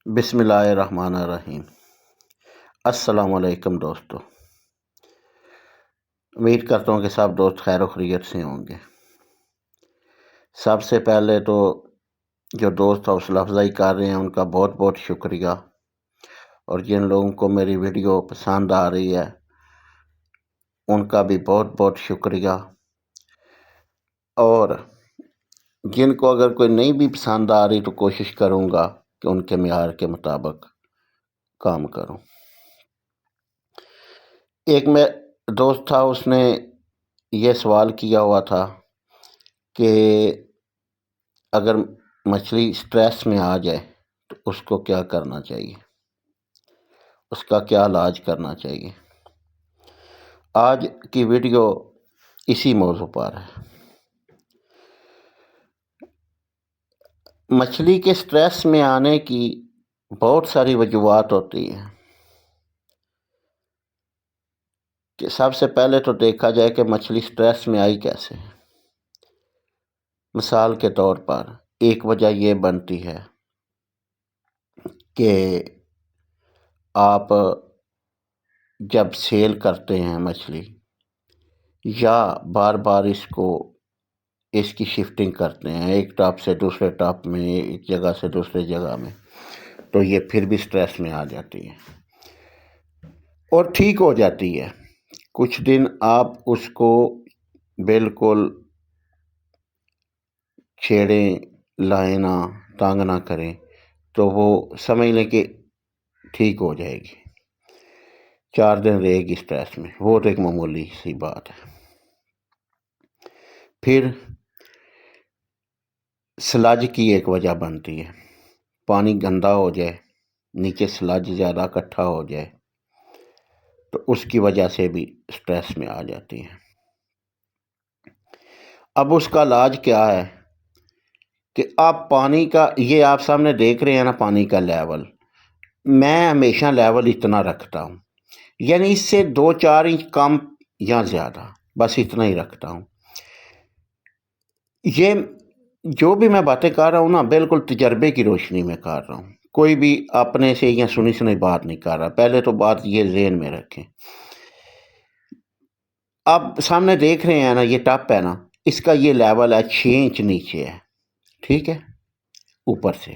بسم اللہ الرحمن الرحیم۔ السلام علیکم دوستو، امید کرتا ہوں کہ سب دوست خیر و خیریت سے ہوں گے۔ سب سے پہلے تو جو دوست حوصلہ افزائی کر رہے ہیں ان کا بہت بہت شکریہ، اور جن لوگوں کو میری ویڈیو پسند آ رہی ہے ان کا بھی بہت بہت شکریہ، اور جن کو اگر کوئی نہیں بھی پسند آ رہی تو کوشش کروں گا کہ ان کے معیار کے مطابق کام کروں۔ ایک میں دوست تھا، اس نے یہ سوال کیا ہوا تھا کہ اگر مچھلی سٹریس میں آ جائے تو اس کو کیا کرنا چاہیے، اس کا کیا علاج کرنا چاہیے۔ آج کی ویڈیو اسی موضوع پر ہے۔ مچھلی کے سٹریس میں آنے کی بہت ساری وجوہات ہوتی ہیں کہ سب سے پہلے تو دیکھا جائے کہ مچھلی سٹریس میں آئی کیسے۔ مثال کے طور پر ایک وجہ یہ بنتی ہے کہ آپ جب سیل کرتے ہیں مچھلی، یا بار بار اس کی شفٹنگ کرتے ہیں ایک ٹاپ سے دوسرے ٹاپ میں، ایک جگہ سے دوسرے جگہ میں، تو یہ پھر بھی سٹریس میں آ جاتی ہے اور ٹھیک ہو جاتی ہے۔ کچھ دن آپ اس کو بالکل چھیڑیں، لائیں نہ، تانگ نہ کریں تو وہ سمجھ لیں کہ ٹھیک ہو جائے گی۔ 4 دن رہے گی سٹریس میں، وہ تو ایک معمولی سی بات ہے۔ پھر سلج کی ایک وجہ بنتی ہے، پانی گندا ہو جائے، نیچے سلج زیادہ اکٹھا ہو جائے تو اس کی وجہ سے بھی سٹریس میں آ جاتی ہے۔ اب اس کا علاج کیا ہے کہ آپ پانی کا، یہ آپ سامنے دیکھ رہے ہیں نا پانی کا لیول، میں ہمیشہ لیول اتنا رکھتا ہوں، یعنی اس سے 2-4 انچ کم یا زیادہ، بس اتنا ہی رکھتا ہوں۔ یہ جو بھی میں باتیں کر رہا ہوں نا، بالکل تجربے کی روشنی میں کر رہا ہوں، کوئی بھی اپنے سے یا سنی سنی بات نہیں کر رہا۔ پہلے تو بات یہ ذہن میں رکھیں۔ آپ سامنے دیکھ رہے ہیں نا، یہ ٹپ ہے نا، اس کا یہ لیول ہے 6 انچ نیچے ہے، ٹھیک ہے، اوپر سے،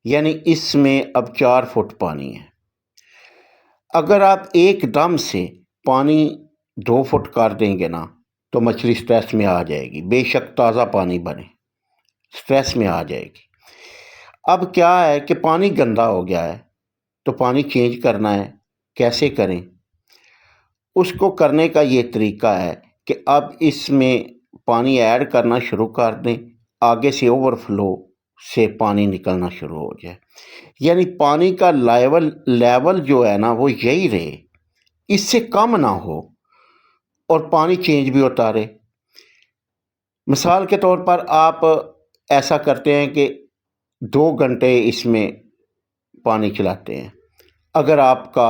یعنی اس میں اب 4 فٹ پانی ہے۔ اگر آپ ایک دم سے پانی 2 فٹ کر دیں گے نا تو مچھلی سٹریس میں آ جائے گی، بے شک تازہ پانی بنے، سٹریس میں آ جائے گی۔ اب کیا ہے کہ پانی گندا ہو گیا ہے تو پانی چینج کرنا ہے، کیسے کریں؟ اس کو کرنے کا یہ طریقہ ہے کہ اب اس میں پانی ایڈ کرنا شروع کر دیں، آگے سے اوور فلو سے پانی نکلنا شروع ہو جائے، یعنی پانی کا لیول جو ہے نا وہ یہی رہے، اس سے کم نہ ہو، اور پانی چینج بھی ہوتا رہے۔ مثال کے طور پر آپ ایسا کرتے ہیں کہ 2 گھنٹے اس میں پانی چلاتے ہیں۔ اگر آپ کا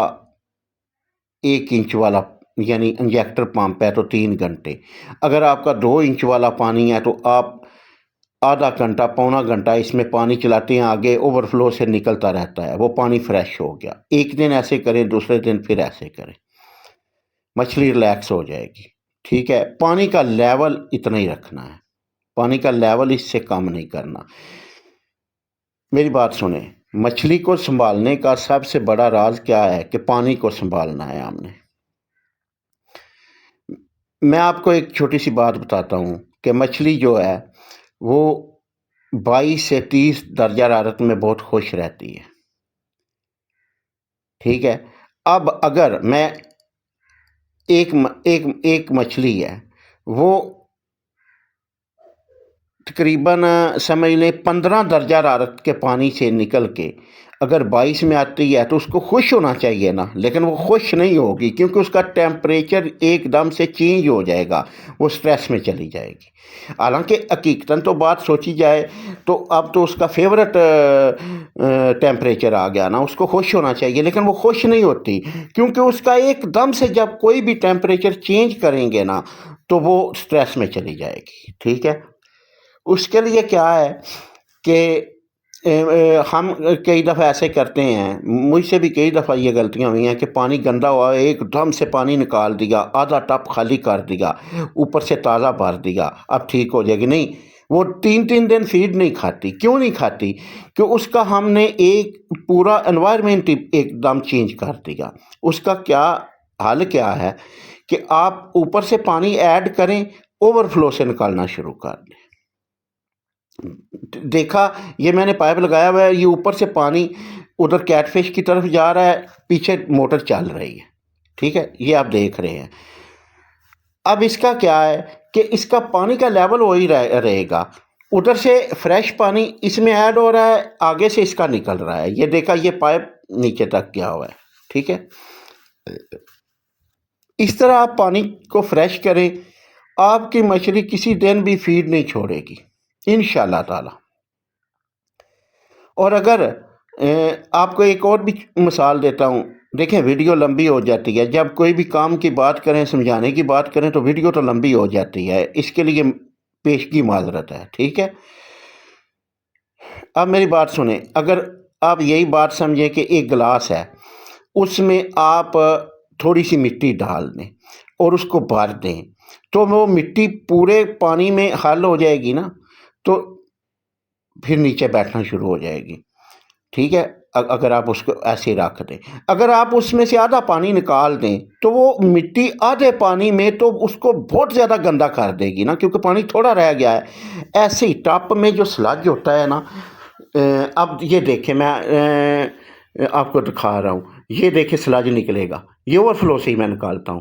1 انچ والا یعنی انجیکٹر پمپ ہے تو 3 گھنٹے، اگر آپ کا 2 انچ والا پانی ہے تو آپ آدھا گھنٹہ، پونا گھنٹہ اس میں پانی چلاتے ہیں، آگے اوور فلو سے نکلتا رہتا ہے، وہ پانی فریش ہو گیا۔ ایک دن ایسے کریں، دوسرے دن پھر ایسے کریں، مچھلی ریلیکس ہو جائے گی، ٹھیک ہے۔ پانی کا لیول اتنا ہی رکھنا ہے، پانی کا لیول اس سے کم نہیں کرنا۔ میری بات سنیں، مچھلی کو سنبھالنے کا سب سے بڑا راز کیا ہے کہ پانی کو سنبھالنا ہے ہم نے۔ میں آپ کو ایک چھوٹی سی بات بتاتا ہوں کہ مچھلی جو ہے وہ 22 سے 30 درجہ حرارت میں بہت خوش رہتی ہے، ٹھیک ہے۔ اب اگر میں ایک مچھلی ہے، وہ تقریباً سمجھ لیں 15 درجہ حرارت کے پانی سے نکل کے اگر 22 میں آتی ہے تو اس کو خوش ہونا چاہیے نا، لیکن وہ خوش نہیں ہوگی کیونکہ اس کا ٹیمپریچر ایک دم سے چینج ہو جائے گا، وہ سٹریس میں چلی جائے گی۔ حالانکہ حقیقتاً تو بات سوچی جائے تو اب تو اس کا فیورٹ ٹیمپریچر آ گیا نا، اس کو خوش ہونا چاہیے، لیکن وہ خوش نہیں ہوتی کیونکہ اس کا ایک دم سے جب کوئی بھی ٹیمپریچر چینج کریں گے نا تو وہ سٹریس میں چلی جائے گی، ٹھیک ہے۔ اس کے لیے کیا ہے کہ ہم کئی دفعہ ایسے کرتے ہیں، مجھ سے بھی کئی دفعہ یہ غلطیاں ہوئی ہیں کہ پانی گندا ہوا، ایک دم سے پانی نکال دیا، آدھا ٹپ خالی کر دیا، اوپر سے تازہ بھر دیا، اب ٹھیک ہو جائے گی. نہیں، وہ 3 دن فیڈ نہیں کھاتی. کیوں نہیں کھاتی؟ کہ اس کا ہم نے ایک پورا انوائرمنٹ ایک دم چینج کر دیا. اس کا کیا حل کیا ہے کہ آپ اوپر سے پانی ایڈ کریں، اوور فلو سے نکالنا شروع کر دیں. دیکھا، یہ میں نے پائپ لگایا ہوا ہے، یہ اوپر سے پانی ادھر کیٹ فش کی طرف جا رہا ہے، پیچھے موٹر چل رہی ہے. ٹھیک ہے، یہ آپ دیکھ رہے ہیں. اب اس کا کیا ہے کہ اس کا پانی کا لیول وہی رہے گا. ادھر سے فریش پانی اس میں ایڈ ہو رہا ہے، آگے سے اس کا نکل رہا ہے. یہ دیکھا، یہ پائپ نیچے تک گیا ہوا ہے. ٹھیک ہے، اس طرح آپ پانی کو فریش کریں، آپ کی مچھلی کسی دن بھی فیڈ نہیں چھوڑے گی انشاءاللہ تعالی. اور اگر آپ کو ایک اور بھی مثال دیتا ہوں. دیکھیں، ویڈیو لمبی ہو جاتی ہے، جب کوئی بھی کام کی بات کریں، سمجھانے کی بات کریں تو ویڈیو تو لمبی ہو جاتی ہے. اس کے لیے پیشگی معذرت ہے. ٹھیک ہے، اب میری بات سنیں. اگر آپ یہی بات سمجھیں کہ ایک گلاس ہے، اس میں آپ تھوڑی سی مٹی ڈال دیں اور اس کو بھر دیں، تو وہ مٹی پورے پانی میں حل ہو جائے گی نا، تو پھر نیچے بیٹھنا شروع ہو جائے گی. ٹھیک ہے، اگر آپ اس کو ایسے رکھ دیں. اگر آپ اس میں سے آدھا پانی نکال دیں تو وہ مٹی آدھے پانی میں تو اس کو بہت زیادہ گندا کر دے گی نا، کیونکہ پانی تھوڑا رہ گیا ہے. ایسے ہی ٹپ میں جو سلج ہوتا ہے نا، اب یہ دیکھیں، میں آپ کو دکھا رہا ہوں. یہ دیکھیں، سلج نکلے گا، یہ اوور فلو سے ہی میں نکالتا ہوں.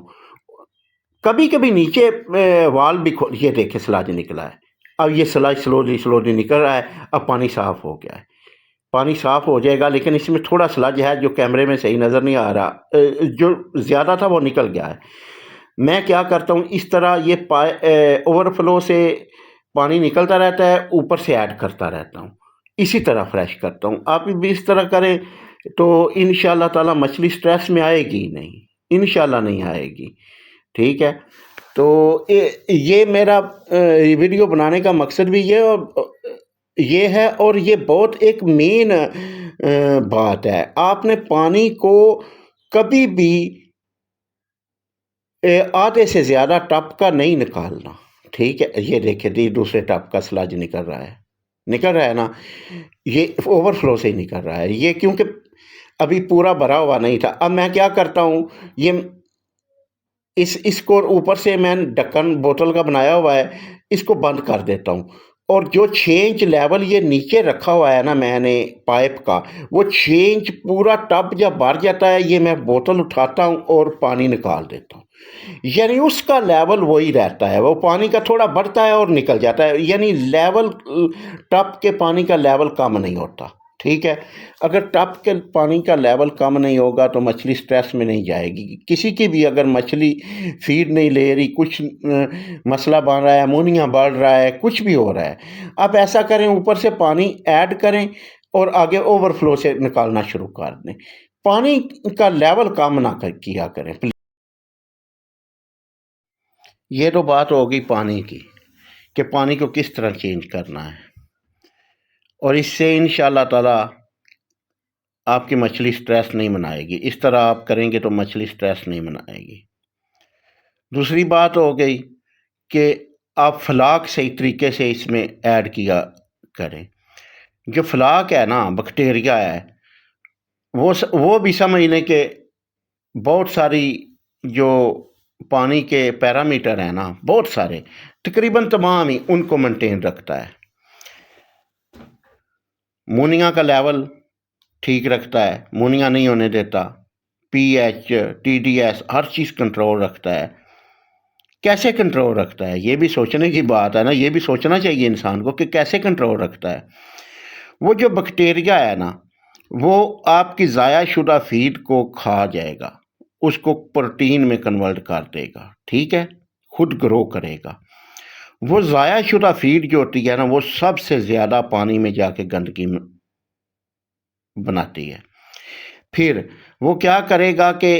کبھی کبھی نیچے وال بھی یہ دیکھیں سلج نکلا ہے. اب یہ سلج سلولی نکل رہا ہے. اب پانی صاف ہو گیا ہے. پانی صاف ہو جائے گا، لیکن اس میں تھوڑا سلج ہے جو کیمرے میں صحیح نظر نہیں آ رہا. جو زیادہ تھا وہ نکل گیا ہے. میں کیا کرتا ہوں، اس طرح یہ اوور فلو سے پانی نکلتا رہتا ہے، اوپر سے ایڈ کرتا رہتا ہوں، اسی طرح فریش کرتا ہوں. آپ بھی اس طرح کریں تو انشاءاللہ تعالی مچھلی سٹریس میں آئے گی نہیں، انشاءاللہ نہیں آئے گی. ٹھیک ہے، تو یہ میرا ویڈیو بنانے کا مقصد بھی یہ ہے، اور یہ بہت ایک مین بات ہے. آپ نے پانی کو کبھی بھی آدھے سے زیادہ ٹپ کا نہیں نکالنا. ٹھیک ہے، یہ دیکھیں، دوسرے ٹپ کا سلج نکل رہا ہے نا، یہ اوور فلو سے ہی نکل رہا ہے. یہ کیونکہ ابھی پورا بھرا ہوا نہیں تھا. اب میں کیا کرتا ہوں، یہ اس کو اوپر سے میں ڈھکن بوتل کا بنایا ہوا ہے، اس کو بند کر دیتا ہوں. اور جو 6 انچ لیول یہ نیچے رکھا ہوا ہے نا میں نے پائپ کا، وہ 6 انچ پورا ٹب جب بھر جاتا ہے، یہ میں بوتل اٹھاتا ہوں اور پانی نکال دیتا ہوں. یعنی اس کا لیول وہی رہتا ہے، وہ پانی کا تھوڑا بڑھتا ہے اور نکل جاتا ہے. یعنی لیول ٹپ کے پانی کا لیول کم نہیں ہوتا. ٹھیک ہے، اگر ٹپ کے پانی کا لیول کم نہیں ہوگا تو مچھلی سٹریس میں نہیں جائے گی. کسی کی بھی اگر مچھلی فیڈ نہیں لے رہی، کچھ مسئلہ بن رہا ہے، امونیا بڑھ رہا ہے، کچھ بھی ہو رہا ہے، آپ ایسا کریں، اوپر سے پانی ایڈ کریں اور آگے اوور فلو سے نکالنا شروع کر دیں. پانی کا لیول کم نہ کیا کریں. یہ تو بات ہوگی پانی کی، کہ پانی کو کس طرح چینج کرنا ہے، اور اس سے انشاءاللہ تعالی آپ کی مچھلی سٹریس نہیں منائے گی. اس طرح آپ کریں گے تو مچھلی سٹریس نہیں منائے گی. دوسری بات ہو گئی کہ آپ فلاک صحیح طریقے سے اس میں ایڈ کیا کریں. جو فلاک ہے نا، بیکٹیریا ہے، وہ بھی سمجھ لیں کہ بہت ساری جو پانی کے پیرامیٹر ہیں نا، بہت سارے، تقریباً تمام ہی ان کو مینٹین رکھتا ہے. مونیا کا لیول ٹھیک رکھتا ہے، مونیا نہیں ہونے دیتا. P H, T D S, ہر چیز کنٹرول رکھتا ہے. کیسے کنٹرول رکھتا ہے؟ یہ بھی سوچنے کی بات ہے نا، یہ بھی سوچنا چاہیے انسان کو کہ کیسے کنٹرول رکھتا ہے. وہ جو بیکٹیریا ہے نا، وہ آپ کی ضائع شدہ فیڈ کو کھا جائے گا، اس کو پروٹین میں کنورٹ کر دے گا. ٹھیک ہے، خود گرو کرے گا. وہ ضائع شدہ فیڈ جو ہوتی ہے نا، وہ سب سے زیادہ پانی میں جا کے گندگی بناتی ہے. پھر وہ کیا کرے گا کہ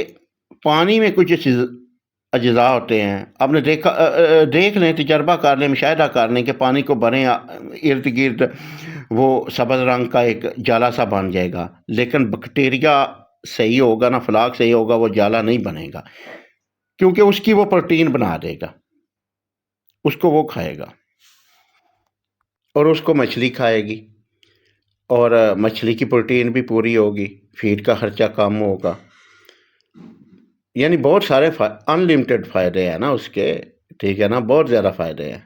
پانی میں کچھ اجزاء ہوتے ہیں. آپ نے دیکھ لیں، تجربہ کر لیں، مشاہدہ کر لیں کہ پانی کو بھریں ارد گرد وہ سبز رنگ کا ایک جالا سا بن جائے گا، لیکن بیکٹیریا صحیح ہوگا نا، فلاک صحیح ہوگا، وہ جالا نہیں بنے گا، کیونکہ اس کی وہ پروٹین بنا دے گا، اس کو وہ کھائے گا اور اس کو مچھلی کھائے گی، اور مچھلی کی پروٹین بھی پوری ہوگی، فیڈ کا خرچہ کم ہوگا. یعنی بہت سارے انلمیٹڈ فائدے ہیں نا اس کے، ٹھیک ہے نا، بہت زیادہ فائدے ہیں.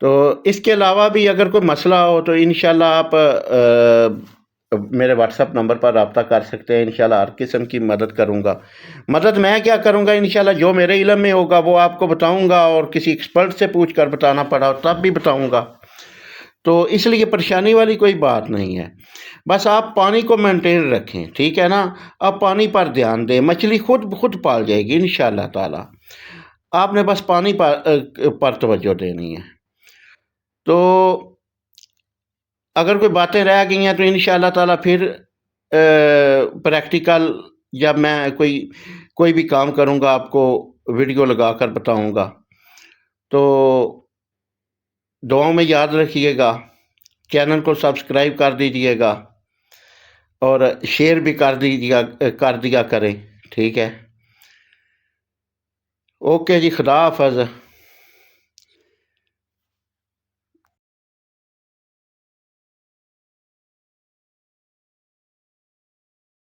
تو اس کے علاوہ بھی اگر کوئی مسئلہ ہو تو انشاءاللہ آپ میرے واٹس ایپ نمبر پر رابطہ کر سکتے ہیں. انشاءاللہ ہر قسم کی مدد کروں گا. مدد میں کیا کروں گا، انشاءاللہ جو میرے علم میں ہوگا وہ آپ کو بتاؤں گا، اور کسی ایکسپرٹ سے پوچھ کر بتانا پڑا تب بھی بتاؤں گا. تو اس لیے پریشانی والی کوئی بات نہیں ہے. بس آپ پانی کو مینٹین رکھیں، ٹھیک ہے نا. آپ پانی پر دھیان دیں، مچھلی خود پال جائے گی انشاءاللہ تعالی. آپ نے بس پانی پر توجہ دینی ہے. تو اگر کوئی باتیں رہ گئی ہیں تو انشاءاللہ تعالی پھر پریکٹیکل جب میں کوئی بھی کام کروں گا آپ کو ویڈیو لگا کر بتاؤں گا. تو دعاؤں میں یاد رکھیے گا، چینل کو سبسکرائب کر دیجئے گا، اور شیئر بھی کر دیا کریں، ٹھیک ہے. اوکے جی، خدا حافظ.